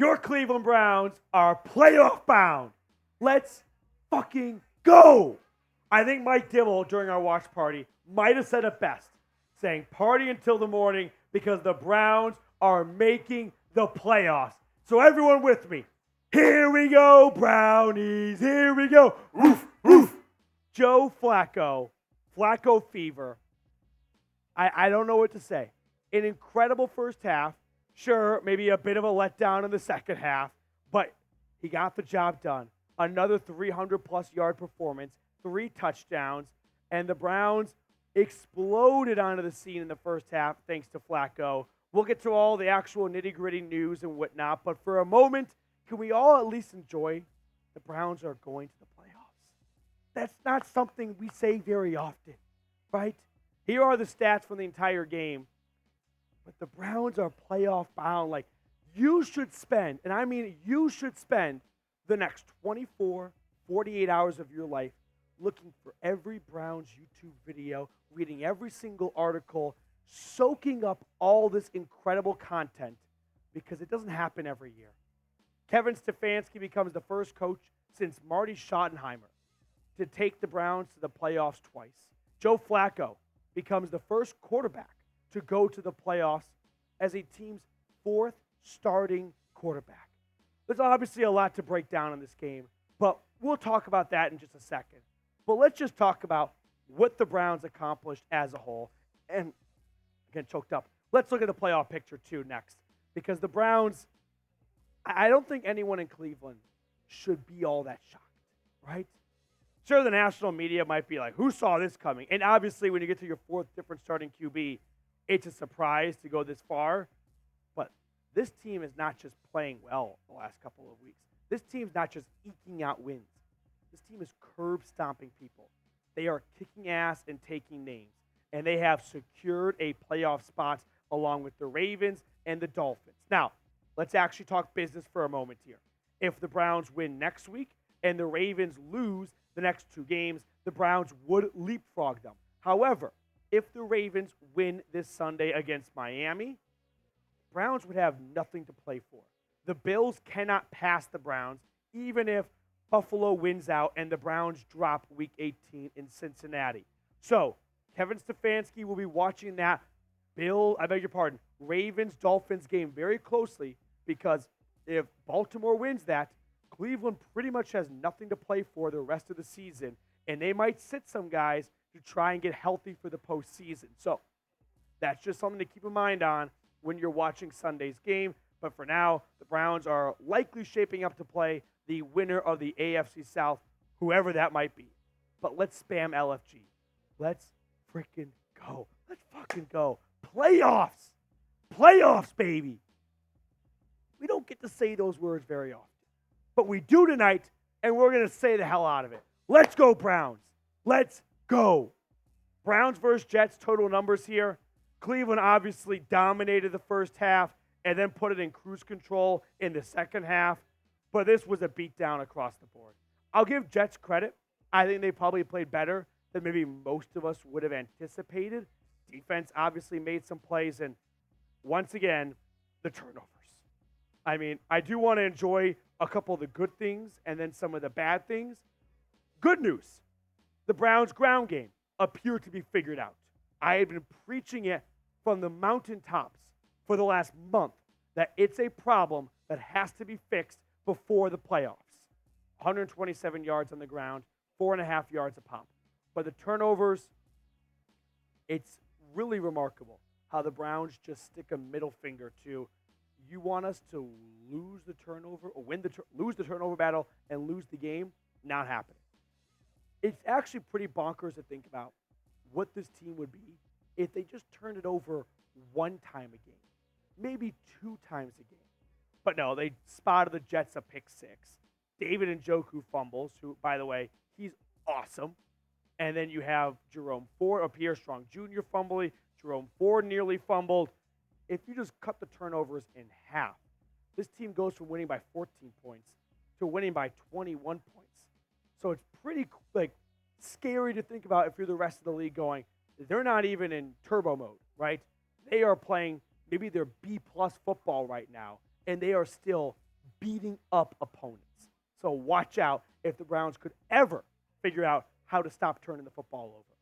Your Cleveland Browns are playoff bound. Let's fucking go. I think Mike Dibble, during our watch party, might have said it best, saying party until the morning because the Browns are making the playoffs. So everyone with me. Here we go, Brownies. Here we go. Woof, woof. Joe Flacco, Flacco fever. I don't know what to say. An incredible first half. Sure, maybe a bit of a letdown in the second half, but he got the job done. Another 300-plus yard performance, 3 touchdowns, and the Browns exploded onto the scene in the first half thanks to Flacco. We'll get to all the actual nitty-gritty news and whatnot, but for a moment, can we all at least enjoy the Browns are going to the playoffs? That's not something we say very often, right? Here are the stats from the entire game. But the Browns are playoff bound. Like, you should spend, and I mean you should spend the next 24, 48 hours of your life looking for every Browns YouTube video, reading every single article, soaking up all this incredible content because it doesn't happen every year. Kevin Stefanski becomes the first coach since Marty Schottenheimer to take the Browns to the playoffs twice. Joe Flacco becomes the first quarterback to go to the playoffs as a team's 4th starting quarterback. There's obviously a lot to break down in this game, but we'll talk about that in just a second. But let's just talk about what the Browns accomplished as a whole. And again, choked up. Let's look at the playoff picture too next, because the Browns, I don't think anyone in Cleveland should be all that shocked, right? Sure, the national media might be like, who saw this coming? And obviously, when you get to your 4th different starting QB, it's a surprise to go this far, but this team is not just playing well the last couple of weeks. This team's not just eking out wins. This team is curb stomping people. They are kicking ass and taking names, and they have secured a playoff spot along with the Ravens and the Dolphins. Now, let's actually talk business for a moment here. If the Browns win next week and the Ravens lose the next 2 games, the Browns would leapfrog them. However, if the Ravens win this Sunday against Miami, Browns would have nothing to play for. The Bills cannot pass the Browns, even if Buffalo wins out and the Browns drop Week 18 in Cincinnati. So, Kevin Stefanski will be watching that Ravens-Dolphins game very closely, because if Baltimore wins that, Cleveland pretty much has nothing to play for the rest of the season, and they might sit some guys to try and get healthy for the postseason. So that's just something to keep in mind on when you're watching Sunday's game. But for now, the Browns are likely shaping up to play the winner of the AFC South, whoever that might be. But let's spam LFG. Let's freaking go. Let's fucking go. Playoffs. Playoffs, baby. We don't get to say those words very often. But we do tonight, and we're going to say the hell out of it. Let's go, Browns. Let's go. Browns versus Jets, total numbers here. Cleveland obviously dominated the first half and then put it in cruise control in the second half. But this was a beatdown across the board. I'll give Jets credit. I think they probably played better than maybe most of us would have anticipated. Defense obviously made some plays, and once again, the turnovers. I mean, I do want to enjoy a couple of the good things and then some of the bad things. Good news. The Browns' ground game appeared to be figured out. I have been preaching it from the mountaintops for the last month that it's a problem that has to be fixed before the playoffs. 127 yards on the ground, 4.5 yards a pop. But the turnovers, it's really remarkable how the Browns just stick a middle finger to, you want us to lose the turnover or lose the turnover battle and lose the game? Not happening. It's actually pretty bonkers to think about what this team would be if they just turned it over 1 time a game, maybe 2 times a game. But no, they spotted the Jets a pick 6. David Njoku fumbles, who, by the way, he's awesome. And then you have Pierre Strong Jr. fumbling. Jerome Ford nearly fumbled. If you just cut the turnovers in half, this team goes from winning by 14 points to winning by 21 points. So it's pretty scary to think about if you're the rest of the league going, they're not even in turbo mode, right? They are playing maybe their B+ football right now, and they are still beating up opponents. So watch out if the Browns could ever figure out how to stop turning the football over.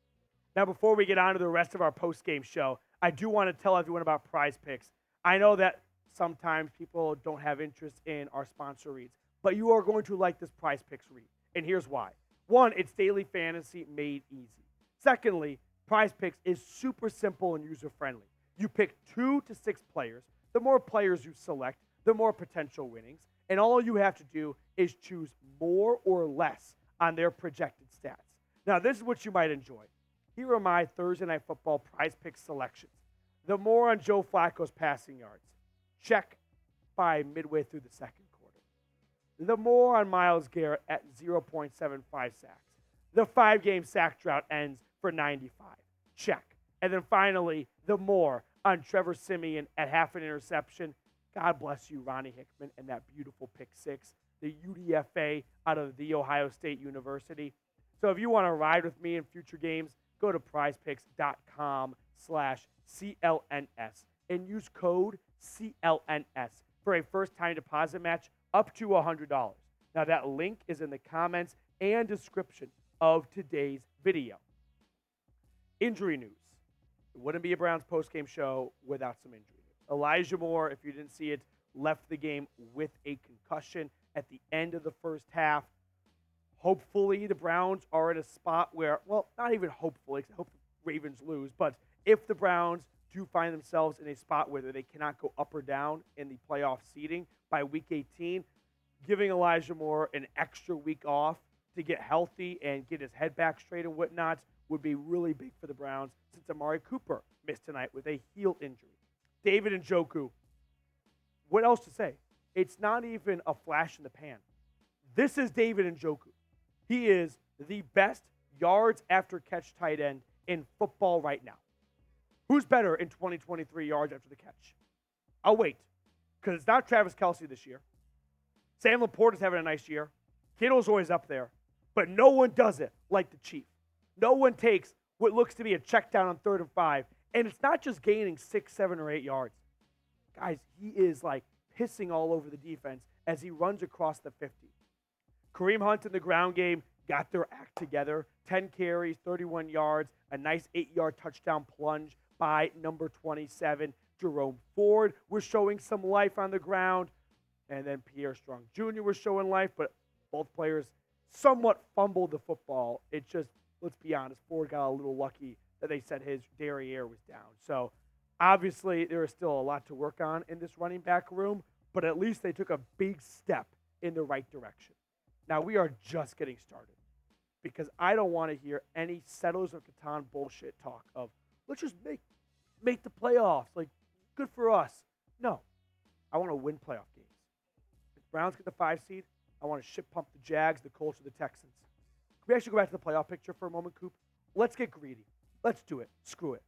Now, before we get on to the rest of our post-game show, I do want to tell everyone about Prize Picks. I know that sometimes people don't have interest in our sponsor reads, but you are going to like this Prize Picks read, and here's why. One, it's daily fantasy made easy. Secondly, Prize Picks is super simple and user-friendly. You pick 2 to 6 players. The more players you select, the more potential winnings, and all you have to do is choose more or less on their projected stats. Now, this is what you might enjoy. Here are my Thursday Night Football Prize Picks selections. The more on Joe Flacco's passing yards. Check by midway through the second quarter. The more on Myles Garrett at 0.75 sacks. The 5-game sack drought ends for 95. Check. And then finally, the more on Trevor Siemian at half an interception. God bless you, Ronnie Hickman, and that beautiful pick 6. The UDFA out of The Ohio State University. So if you want to ride with me in future games, go to prizepicks.com/CLNS and use code CLNS for a first-time deposit match up to $100. Now, that link is in the comments and description of today's video. Injury news. It wouldn't be a Browns postgame show without some injury news. Elijah Moore, if you didn't see it, left the game with a concussion at the end of the first half. Hopefully, the Browns are in a spot where, well, not even hopefully, I hope the Ravens lose, but if the Browns do find themselves in a spot where they cannot go up or down in the playoff seeding by week 18, giving Elijah Moore an extra week off to get healthy and get his head back straight and whatnot would be really big for the Browns since Amari Cooper missed tonight with a heel injury. David Njoku, what else to say? It's not even a flash in the pan. This is David Njoku. He is the best yards after catch tight end in football right now. Who's better in 2023 yards after the catch? I'll wait, because it's not Travis Kelce this year. Sam Laporte is having a nice year. Kittle's always up there. But no one does it like the Chief. No one takes what looks to be a check down on 3rd and 5, and it's not just gaining 6, 7, or 8 yards. Guys, he is like pissing all over the defense as he runs across the 50. Kareem Hunt in the ground game got their act together. 10 carries, 31 yards, a nice 8-yard touchdown plunge by number 27. Jerome Ford was showing some life on the ground. And then Pierre Strong Jr. was showing life, but both players somewhat fumbled the football. It just, let's be honest, Ford got a little lucky that they said his derriere was down. So obviously there is still a lot to work on in this running back room, but at least they took a big step in the right direction. Now, we are just getting started because I don't want to hear any Settlers of Catan bullshit talk of, let's just make the playoffs. Like, good for us. No. I want to win playoff games. If the Browns get the 5 seed, I want to ship pump the Jags, the Colts, or the Texans. Can we actually go back to the playoff picture for a moment, Coop? Let's get greedy. Let's do it. Screw it.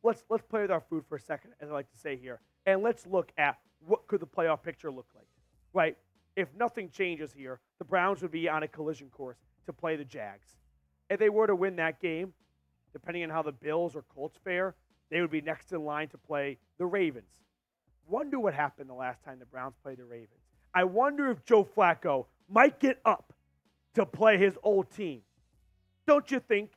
Let's play with our food for a second, as I like to say here, and let's look at what could the playoff picture look like, right? If nothing changes here, the Browns would be on a collision course to play the Jags. If they were to win that game, depending on how the Bills or Colts fare, they would be next in line to play the Ravens. Wonder what happened the last time the Browns played the Ravens. I wonder if Joe Flacco might get up to play his old team. Don't you think?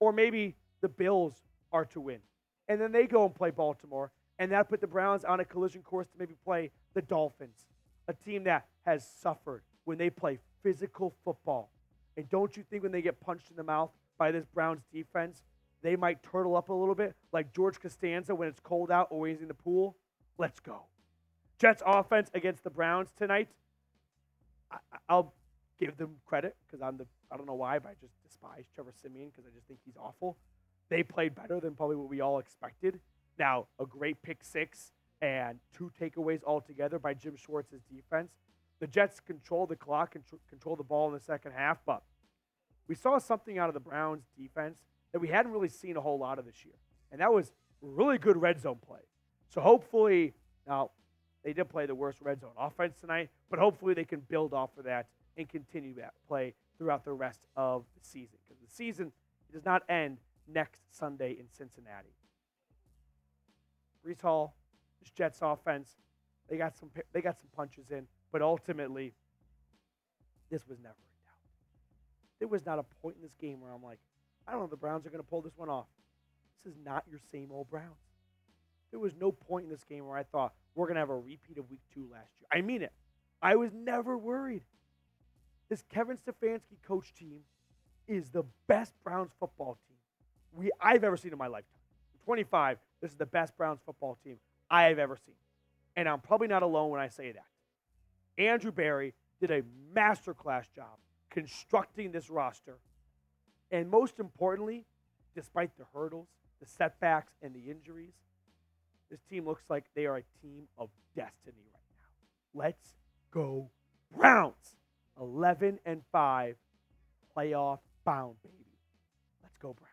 Or maybe the Bills are to win. And then they go and play Baltimore, and that put the Browns on a collision course to maybe play the Dolphins, a team that has suffered when they play physical football. And don't you think when they get punched in the mouth by this Browns defense, they might turtle up a little bit like George Costanza when it's cold out or he's in the pool? Let's go. Jets offense against the Browns tonight. I'll give them credit because I don't know why, but I just despise Trevor Siemian because I just think he's awful. They played better than probably what we all expected. Now, a great pick 6 and 2 takeaways altogether by Jim Schwartz's defense. The Jets control the clock and control the ball in the second half, but we saw something out of the Browns defense that we hadn't really seen a whole lot of this year, and that was really good red zone play. So hopefully, now, they did play the worst red zone offense tonight, but hopefully they can build off of that and continue that play throughout the rest of the season, because the season does not end next Sunday in Cincinnati. Breece Hall, this Jets offense, they got some punches in, But ultimately, this was never in doubt. There was not a point in this game where I'm like, I don't know if the Browns are going to pull this one off. This is not your same old Browns. There was no point in this game where I thought we're going to have a repeat of week 2 last year. I mean it. I was never worried. This Kevin Stefanski coach team is the best Browns football team I've ever seen in my lifetime. I'm 25, this is the best Browns football team I have ever seen. And I'm probably not alone when I say that. Andrew Berry did a masterclass job constructing this roster. And most importantly, despite the hurdles, the setbacks, and the injuries, this team looks like they are a team of destiny right now. Let's go Browns. 11-5, playoff bound, baby. Let's go Browns.